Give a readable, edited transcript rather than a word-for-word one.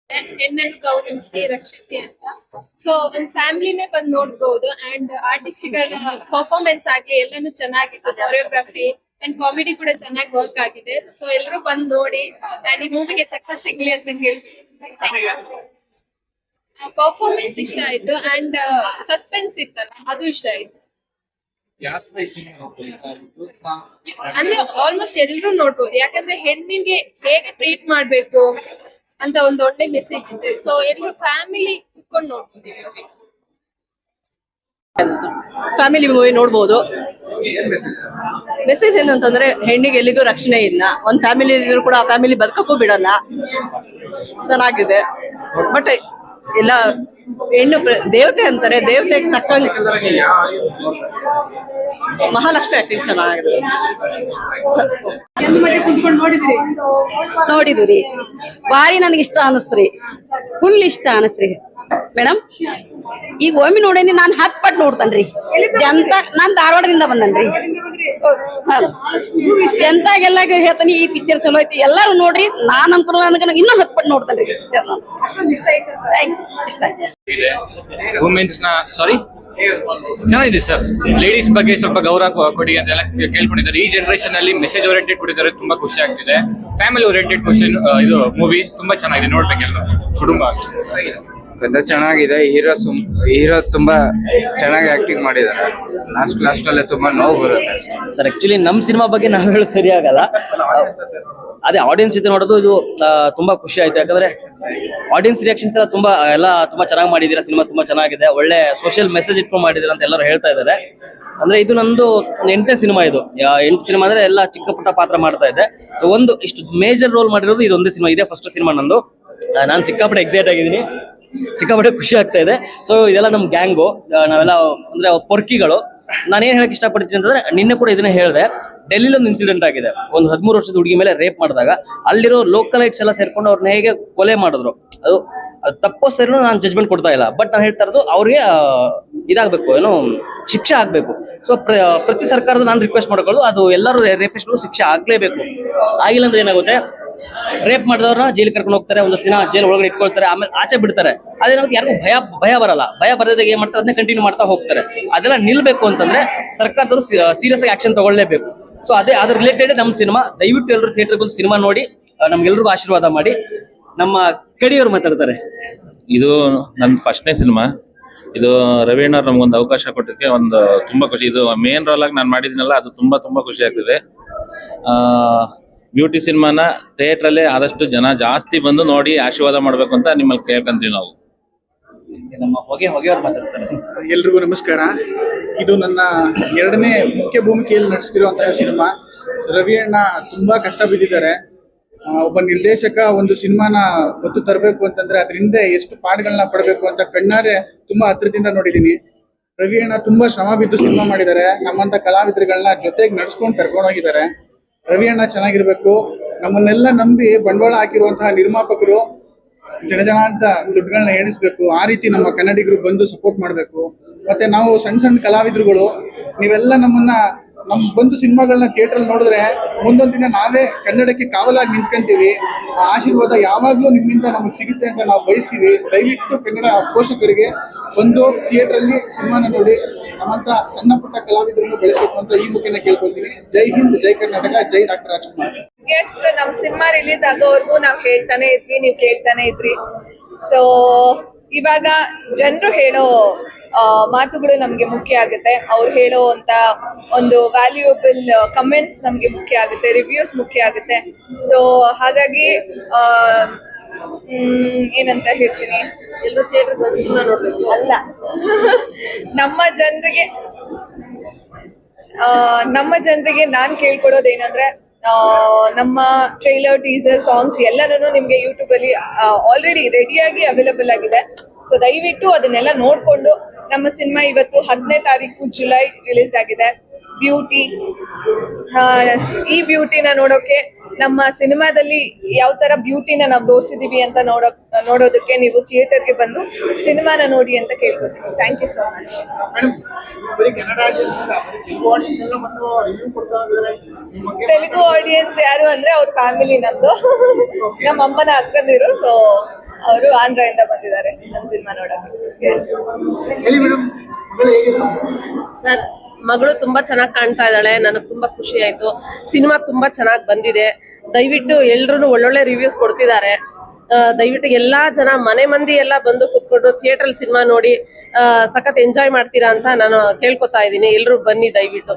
ಹೆಣ್ಣನ್ನು ಗೌರವಿಸಿ ರಕ್ಷಿಸಿ ಅಂತ. ಸೊ ಒಂದ್ ಫ್ಯಾಮಿಲಿನೇ ಬಂದ್ ನೋಡ್ಬಹುದು. ಅಂಡ್ ಆರ್ಟಿಸ್ಟಿಕ್ ಪರ್ಫಾರ್ಮೆನ್ಸ್ ಆಗ್ಲಿ ಎಲ್ಲಾನು ಚೆನ್ನಾಗಿತ್ತು. ಕೊರಿಯೋಗ್ರಫಿ ಅಂಡ್ ಕಾಮಿಡಿ ಕೂಡ ಚೆನ್ನಾಗಿ ವರ್ಕ್ ಆಗಿದೆ. ಸೊ ಎಲ್ಲರೂ ಬಂದ್ ನೋಡಿ ಅಂಡ್ ಈ ಮೂವಿಗೆ ಸಕ್ಸಸ್ ಸಿಗ್ಲಿ ಅಂತ ಹೇಳ್ತೀನಿ. ಪರ್ಫಾರ್ಮೆನ್ಸ್ ಇಷ್ಟ ಆಯ್ತು ಅಂಡ್ ಸಸ್ಪೆನ್ಸ್ ಇತ್ತಲ್ಲ ಅದು ಇಷ್ಟ ಆಯ್ತು. ಅಂದ್ರೆ ಆಲ್ಮೋಸ್ಟ್ ಎಲ್ರು ನೋಡ್ಬೋದು. ಯಾಕಂದ್ರೆ ಹೆಣ್ಣಿಗೆ ಹೇಗೆ ಟ್ರೀಟ್ ಮಾಡ್ಬೇಕು ಅಂತ ಒಂದು ಒಳ್ಳೆ ಮೆಸೇಜ್ ಇದೆ. ಸೊ ಎಲ್ರು ಫ್ಯಾಮಿಲಿ ಕುತ್ಕೊಂಡು ನೋಡ್ಬೋದು. ಫ್ಯಾಮಿಲಿ ಮೂವಿ ನೋಡ್ಬೋದು. ಮೆಸೇಜ್ ಏನು ಅಂತಂದ್ರೆ ಹೆಣ್ಣಿಗೆ ಎಲ್ಲಿಗೂ ರಕ್ಷಣೆ ಇಲ್ಲ. ಒಂದ್ ಫ್ಯಾಮಿಲಿ ಇದ್ರು ಕೂಡ ಆ ಫ್ಯಾಮಿಲಿ ಬದುಕಕ್ಕೂ ಬಿಡಲ್ಲ. ಚೆನ್ನಾಗಿದೆ. ಬಟ್ ಎಲ್ಲ ಹೆಣ್ಣು ದೇವತೆ ಅಂತಾರೆ, ದೇವತೆಗೆ ತಕ್ಕಂಗೆ ಮಹಾಲಕ್ಷ್ಮಿ ಆಕ್ಟಿಂಗ್ ಚೆನ್ನಾಗಿದೆ. ನೋಡಿದ್ರಿ ಭಾರಿ ನನಗೆ ಇಷ್ಟ ಅನಸ್ತ್ರಿ. ಫುಲ್ ಇಷ್ಟ ಅನಸ್ರಿ ಮೇಡಮ್. ಈಗ ಒಮ್ಮೆ ನೋಡೇನಿ, ನಾನ್ 10 ಪಟ್ಟು ನೋಡ್ತೇನ್ರಿ. ನಾನ್ ಧಾರವಾಡದಿಂದ ಬಂದನ್ರಿ. ಜನತಾಗೆಲ್ಲ ಹೇಳ್ತಾನೆ ಈ ಪಿಕ್ಚರ್ ಚಲೋ ಐತಿ, ಎಲ್ಲಾರು ನೋಡ್ರಿ. ನಾನ್ ಅನ್ಕೊಂಡು ನನಗೆ ಇನ್ನೂ 10 ಪಟ್ಟು ನೋಡ್ತೇನ್ರಿ ಪಿಕ್ಚರ್. ಇಷ್ಟ ವುಮೆನ್ಸ್ ನ ಸಾರಿ ಚೆನ್ನಾಗಿದೆ ಸರ್. ಲೇಡೀಸ್ ಬಗ್ಗೆ ಸ್ವಲ್ಪ ಗೌರವ ಕೊಡಿ ಅಂತ ಎಲ್ಲ ಕೇಳ್ಕೊಂಡಿದ್ದಾರೆ. ಈ ಜನರೇಷನ್ ಅಲ್ಲಿ ಮೆಸೇಜ್ ಓರಿಯೆಂಟೆಡ್ ಕೊಟ್ಟಿದ್ದಾರೆ, ತುಂಬಾ ಖುಷಿ ಆಗ್ತಿದೆ. ಫ್ಯಾಮಿಲಿ ಓರಿಯೆಂಟೆಡ್ ಕ್ವಶನ್ ಇದು ಮೂವಿ ತುಂಬಾ ಚೆನ್ನಾಗಿದೆ, ನೋಡ್ಬೇಕೆಲ್ಲ ಕುಟುಂಬ. ಕಥೆ ಚೆನ್ನಾಗಿದೆ. ಹೀರೋ ತುಂಬಾ ಚೆನ್ನಾಗಿ ಆಕ್ಟಿಂಗ್ ಮಾಡಿದ್ದಾರೆ. ಲಾಸ್ಟ್ ಅಲ್ಲೇ ತುಂಬಾ ನೋವು ಬರುತ್ತೆ ಅಷ್ಟೇ ಸರ್. ಆಕ್ಚುಲಿ ನಮ್ ಸಿನಿಮಾ ಬಗ್ಗೆ ನಾವು ಹೇಳೋದು ಸರಿ ಆಗಲ್ಲ. ಅದೇ ಆಡಿಯನ್ಸ್ ಜೊತೆ ನೋಡೋದು ಇದು ತುಂಬಾ ಖುಷಿ ಆಯ್ತು. ಯಾಕಂದ್ರೆ ಆಡಿಯನ್ಸ್ ರಿಯಾಕ್ಷನ್ಸ್ ಎಲ್ಲ ತುಂಬಾ ಚೆನ್ನಾಗಿ ಮಾಡಿದೀರಾ. ಸಿನಿಮಾ ತುಂಬಾ ಚೆನ್ನಾಗಿದೆ. ಒಳ್ಳೆ ಸೋಷಿಯಲ್ ಮೆಸೇಜ್ ಇಟ್ಕೊಂಡು ಮಾಡಿದೀರ ಅಂತ ಎಲ್ಲರೂ ಹೇಳ್ತಾ ಇದ್ದಾರೆ. ಅಂದ್ರೆ ಇದು ನಂದು 8ನೇ ಸಿನಿಮಾ. ಇದು 8 ಸಿನಿಮಾ ಅಂದ್ರೆ ಎಲ್ಲ ಚಿಕ್ಕ ಪುಟ್ಟ ಪಾತ್ರ ಮಾಡ್ತಾ ಇದ್ದೆ. ಸೊ ಒಂದು ಇಷ್ಟು ಮೇಜರ್ ರೋಲ್ ಮಾಡಿರೋದು ಇದೊಂದೇ ಸಿನಿಮಾ. ಇದೇ ಫಸ್ಟ್ ಸಿನಿಮಾ ನಂದು. ನಾನು ಸಿಕ್ಕಾಪಟ್ಟೆ ಎಕ್ಸೈಟ್ ಆಗಿದ್ದೀನಿ, ಸಿಕ್ಕಾಪಟ್ಟೆ ಖುಷಿ ಆಗ್ತಾ ಇದೆ. ಸೊ ಇದೆಲ್ಲ ನಮ್ ಗ್ಯಾಂಗು, ನಾವೆಲ್ಲ ಅಂದ್ರೆ ಪೊರ್ಕಿಗಳು. ನಾನೇನ್ ಹೇಳಕ್ ಇಷ್ಟಪಡ್ತೀನಿ ಅಂತಂದ್ರೆ, ನಿನ್ನೆ ಕೂಡ ಇದನ್ನ ಹೇಳಿದೆ. ಡೆಲ್ಲಿಲಿ ಒಂದು ಇನ್ಸಿಡೆಂಟ್ ಆಗಿದೆ. ಒಂದು 13 ವರ್ಷದ ಹುಡುಗಿ ಮೇಲೆ ರೇಪ್ ಮಾಡಿದಾಗ ಅಲ್ಲಿರೋ ಲೋಕಲೈಟ್ಸ್ ಎಲ್ಲ ಸೇರ್ಕೊಂಡು ಅವ್ರನ್ನ ಹೇಗೆ ಕೊಲೆ ಮಾಡಿದ್ರು. ಅದು ತಪ್ಪೋ ಸರಿನೂ ನಾನು ಜಜ್ಮೆಂಟ್ ಕೊಡ್ತಾ ಇಲ್ಲ. ಬಟ್ ನಾನು ಹೇಳ್ತಾ ಇರೋದು ಅವ್ರಿಗೆ ಇದಾಗಬೇಕು, ಏನೋ ಶಿಕ್ಷೆ ಆಗ್ಬೇಕು. ಸೊ ಪ್ರತಿ ಸರ್ಕಾರದ ನಾನು ರಿಕ್ವೆಸ್ಟ್ ಮಾಡ್ಕೊಳ್ಳೋದು, ಅದು ಎಲ್ಲರೂ ರೇಪಿಸ್ಟ್ಗಳು ಶಿಕ್ಷೆ ಆಗ್ಲೇಬೇಕು. ಆಗಿಲ್ಲ ಅಂದ್ರೆ ಏನಾಗುತ್ತೆ, ರೇಪ್ ಮಾಡಿದವ್ರನ್ನ ಜೈಲಿಗೆ ಕರ್ಕೊಂಡು ಹೋಗ್ತಾರೆ, ಒಂದು ದಿನ ಜೈಲ್ ಒಳಗಡೆ ಇಟ್ಕೊಳ್ತಾರೆ, ಆಮೇಲೆ ಆಚೆ ಬಿಡ್ತಾರೆ. ಅದೇನಾಗುತ್ತೆ, ಯಾರಿಗೂ ಭಯ ಬರಲ್ಲ. ಭಯ ಬರದಾಗ ಏನ್ ಮಾಡ್ತಾರೆ, ಅದನ್ನೇ ಕಂಟಿನ್ಯೂ ಮಾಡ್ತಾ ಹೋಗ್ತಾರೆ. ಅದೆಲ್ಲ ನಿಲ್ಬೇಕು ಅಂತಂದ್ರೆ ಸರ್ಕಾರದವರು ಸೀರಿಯಸ್ ಆಗಿ ಆಕ್ಷನ್ ತಗೊಳ್ಳೇಬೇಕು. ಸೊ ಅದ್ರ ರಿಲೇಟೆಡ್ ನಮ್ಮ ಸಿನಿಮಾ. ದಯವಿಟ್ಟು ಎಲ್ಲರೂ ಥಿಯೇಟರ್ಗೆ ಒಂದು ಸಿನಿಮಾ ನೋಡಿ ನಮ್ಗೆಲ್ರಿಗೂ ಆಶೀರ್ವಾದ ಮಾಡಿ. ನಮ್ಮ ಕಡಿಯವರು ಮಾತಾಡ್ತಾರೆ. ಇದು ನನ್ನ ಫಸ್ಟ್ನೇ ಸಿನಿಮಾ. ಇದು ರವಿ ಅಣ್ಣ ನಮ್ಗೊಂದು ಅವಕಾಶ ಕೊಟ್ಟಿದ್ದಕ್ಕೆ ಒಂದು ತುಂಬಾ ಖುಷಿ. ಇದು ಮೇನ್ ರೋಲ್ ಆಗಿ ನಾನು ಮಾಡಿದ್ದೀನಲ್ಲ, ಅದು ತುಂಬಾ ಖುಷಿ ಆಗ್ತಿದೆ. ಬ್ಯೂಟಿ ಸಿನಿಮಾನ ಥಿಯೇಟ್ರಲ್ಲೇ ಆದಷ್ಟು ಜನ ಜಾಸ್ತಿ ಬಂದು ನೋಡಿ ಆಶೀರ್ವಾದ ಮಾಡ್ಬೇಕು ಅಂತ ನಿಮ್ಮಲ್ಲಿ ಕೇಳ್ಕೊಂತೀವಿ ನಾವು. ನಮ್ಮ ಹೊಗೆಯವ್ರು ಮಾತಾಡ್ತಾರೆ. ಎಲ್ರಿಗೂ ನಮಸ್ಕಾರ. ಇದು ನನ್ನ 2ನೇ ಮುಖ್ಯ ಭೂಮಿಕೆಯಲ್ಲಿ ನಡೆಸ್ತಿರುವಂತಹ ಸಿನಿಮಾ. ರವಿ ಅಣ್ಣ ತುಂಬಾ ಕಷ್ಟ ಬಿದ್ದಿದ್ದಾರೆ. ಒಬ್ಬ ನಿರ್ದೇಶಕ ಒಂದು ಸಿನಿಮಾನ ಹೊತ್ತು ತರಬೇಕು ಅಂತಂದ್ರೆ ಅದರಿಂದ ಎಷ್ಟು ಪಾಠಗಳನ್ನ ಪಡಬೇಕು ಅಂತ ಕಣ್ಣಾರೆ ತುಂಬಾ ಹತ್ರದಿಂದ ನೋಡಿದೀನಿ. ರವಿ ಅಣ್ಣ ತುಂಬಾ ಶ್ರಮ ಬಿದ್ದು ಸಿನಿಮಾ ಮಾಡಿದ್ದಾರೆ. ನಮ್ಮಂತ ಕಲಾವಿದರುಗಳನ್ನ ಜೊತೆಗೆ ನಡ್ಸ್ಕೊಂಡು ಕರ್ಕೊಂಡೋಗಿದ್ದಾರೆ. ರವಿ ಅಣ್ಣ ಚೆನ್ನಾಗಿರ್ಬೇಕು. ನಮ್ಮನ್ನೆಲ್ಲ ನಂಬಿ ಬಂಡವಾಳ ಹಾಕಿರುವಂತಹ ನಿರ್ಮಾಪಕರು ಜನ ಅಂತ ದುಡ್ಡುಗಳನ್ನ ಎಣಿಸ್ಬೇಕು. ಆ ರೀತಿ ನಮ್ಮ ಕನ್ನಡಿಗರು ಬಂದು ಸಪೋರ್ಟ್ ಮಾಡಬೇಕು. ಮತ್ತೆ ನಾವು ಸಣ್ಣ ಕಲಾವಿದರುಗಳು, ನೀವೆಲ್ಲ ನಮ್ ಬಂದು ಸಿನಿಮಾಗಳನ್ನ ಥಿಯೇಟರ್ ನೋಡಿದ್ರೆ ಮುಂದೊಂದು ದಿನ ನಾವೇ ಕನ್ನಡಕ್ಕೆ ಕಾವಲಾಗಿ ನಿಂತ್ಕೊಂತೀವಿ. ಆ ಆಶೀರ್ವಾದ ಯಾವಾಗ್ಲೂ ನಿಮ್ಮಿಂದ ನಮಗ್ ಸಿಗುತ್ತೆ ಅಂತ ನಾವು ಬಯಸ್ತೀವಿ. ದಯವಿಟ್ಟು ಕನ್ನಡ ಪೋಷಕರಿಗೆ ಬಂದು ಥಿಯೇಟರ್ ಅಲ್ಲಿ ಸಿನಿಮಾನ ನೋಡಿ ನಮ್ಮಂತ ಸಣ್ಣ ಪುಟ್ಟ ಕಲಾವಿದರನ್ನು ಬೆಳೆಸಬೇಕು ಅಂತ ಈ ಮುಖೇನ ಕೇಳ್ಕೊಳ್ತೀನಿ. ಜೈ ಹಿಂದ್, ಜೈ ಕರ್ನಾಟಕ, ಜೈ ಡಾಕ್ಟರ್ ರಾಜ್ಕುಮಾರ್. ಎಸ್, ನಮ್ ಸಿನಿಮಾ ರಿಲೀಸ್ ಆಗೋವರೆಗೂ ನಾವ್ ಹೇಳ್ತಾನೆ ಇದ್ವಿ, ನೀವ್ ಕೇಳ್ತಾನೆ ಇದ್ರಿ. ಸೊ ಇವಾಗ ಜನರು ಹೇಳೋ ಮಾತುಗಳು ನಮ್ಗೆ ಮುಖ್ಯ ಆಗುತ್ತೆ. ಅವ್ರು ಹೇಳೋ ಅಂತ ಒಂದು ವ್ಯಾಲ್ಯೂಯಬಲ್ ಕಮೆಂಟ್ಸ್ ನಮ್ಗೆ ಮುಖ್ಯ ಆಗುತ್ತೆ, ರಿವ್ಯೂಸ್ ಮುಖ್ಯ ಆಗುತ್ತೆ. ಸೊ ಹಾಗಾಗಿ ಏನಂತ ಹೇಳ್ತೀನಿ, ಎಲ್ಲರೂ ಥಿಯೇಟರ್ ಬಂದು ಸಿನಿಮಾ ನೋಡ್ಬೇಕು ಅಲ್ಲ. ನಮ್ಮ ಜನರಿಗೆ ನಾನ್ ಕೇಳ್ಕೊಡೋದೇನಂದ್ರೆ, ನಮ್ಮ ಟ್ರೈಲರ್, ಟೀಸರ್, ಸಾಂಗ್ಸ್ ಎಲ್ಲನೂ ನಿಮ್ಗೆ ಯೂಟ್ಯೂಬ್ ಅಲ್ಲಿ ಆಲ್ರೆಡಿ ರೆಡಿಯಾಗಿ ಅವೈಲಬಲ್ ಆಗಿದೆ. ಸೊ ದಯವಿಟ್ಟು ಅದನ್ನೆಲ್ಲ ನೋಡ್ಕೊಂಡು, ನಮ್ಮ ಸಿನಿಮಾ ಇವತ್ತು 10ನೇ ತಾರೀಕು ಜುಲೈ ರಿಲೀಸ್ ಆಗಿದೆ. ಬ್ಯೂಟಿ, ಈ ಬ್ಯೂಟಿನ ನೋಡೋಕೆ, ನಮ್ಮ ಸಿನಿಮಾದಲ್ಲಿ ಯಾವ ತರ ಬ್ಯೂಟಿನ ನಾವು ತೋರಿಸಿದೀವಿ ಅಂತ ನೋಡೋದಕ್ಕೆ ನೀವು ಥಿಯೇಟರ್ಗೆ ಬಂದು ಸಿನಿಮಾನ ನೋಡಿ ಅಂತ ಕೇಳ್ಕೊತೀನಿ. Thank you so much. Telugu audiences ಯಾರು ಅಂದ್ರೆ ಅವ್ರ ಫ್ಯಾಮಿಲಿ, ನಮ್ದು ನಮ್ಮ ಅಮ್ಮನ ಅಕ್ಕಂದಿರು. ಸೊ ಅವರು ಆಂಧ್ರದಿಂದ ಬಂದಿದ್ದಾರೆ ನನ್ನ ಸಿನಿಮಾ ನೋಡಕ್ಕೆ. ಎಸ್. ಹೇಳಿ ಮೇಡಮ್, ಮೊದಲು ಹೇಗಿತ್ತು? ಸರ್, ಮಗಳು ತುಂಬಾ ಚೆನ್ನಾಗಿ ಕಾಣ್ತಾ ಇದ್ದಾಳೆ. ನನಗೆ ತುಂಬಾ ಖುಷಿ ಆಯ್ತು. ಸಿನಿಮಾ ತುಂಬಾ ಚೆನ್ನಾಗಿ ಬಂದಿದೆ. ದಯವಿಟ್ಟು ಎಲ್ರು ಒಳ್ಳೊಳ್ಳೆ ರಿವ್ಯೂಸ್ ಕೊಡ್ತಿದ್ದಾರೆ. ದಯವಿಟ್ಟು ಎಲ್ಲಾ ಜನ ಮನೆ ಮಂದಿ ಎಲ್ಲ ಬಂದು ಕುತ್ಕೊಂಡು ಥಿಯೇಟರ್ ಸಿನಿಮಾ ನೋಡಿ ಸಖತ್ ಎಂಜಾಯ್ ಮಾಡ್ತೀರಾ ಅಂತ ನಾನು ಕೇಳ್ಕೊತಾ ಇದ್ದೀನಿ. ಎಲ್ರು ಬನ್ನಿ ದಯವಿಟ್ಟು.